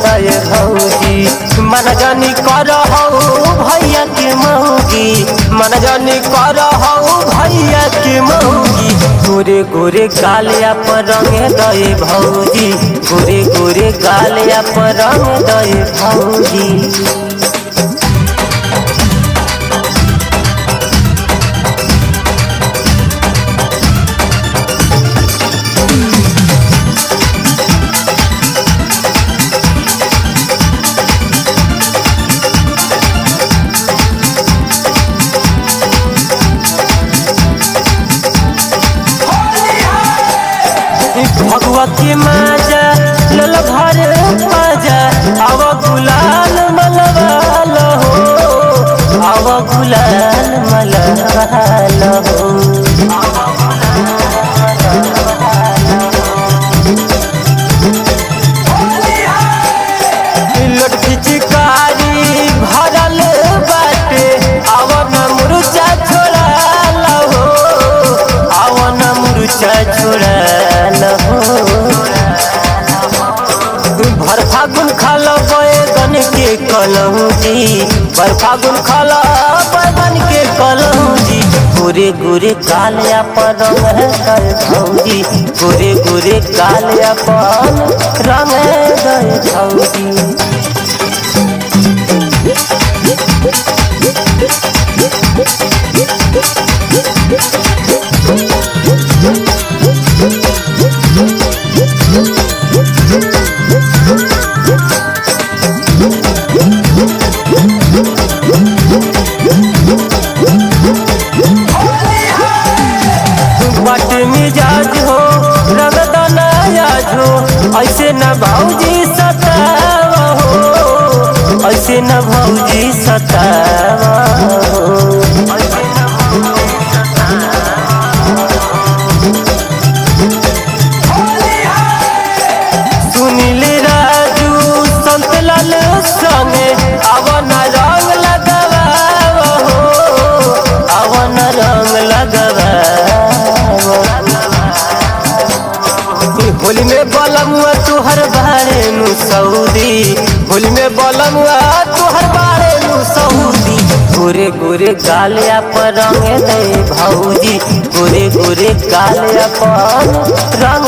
दे भौजी। मन जानी कर भैया के मौगी, मन जानी कर भैया के मौगी। गोरे गोरे गालिया पर रंग दे भौजी, गोरे गोरे गालिया पर रंग दे भौजी। भगवा के माजा लल भर पाजा, आव गुलाल मलवाल हो, आव गुलाल मलवाल हो। लट पिचकारी भरल बाटे, आव न मुर्चा छोड़ाल हो, आव न मुर्चा छोड़ाल हो। भर फागुन खाला बैगन के कलौजी, भर फागुन खाला बैगन के कलौजी। गोरे गोरे कालिया पर रंग दे भौजी, गोरे गोरे कालिया पर रंग दे भौजी। बट मिजाज हो रंग दनायाज हो, ऐसे न भौजी सतावा हो, ऐसे न भौजी सतावा हो। सुनील राजू संतलाल संगे आव न रंग लगावा हो, आव न रंग लगावा। होली में बलमुआ तुहर बारे नु सऊदी, होली में बलमुआ तुहर बारे नु सऊदी। गोरे गोरे गालिया पर रंग दे भौजी, गोरे गोरे गालिया पर रंग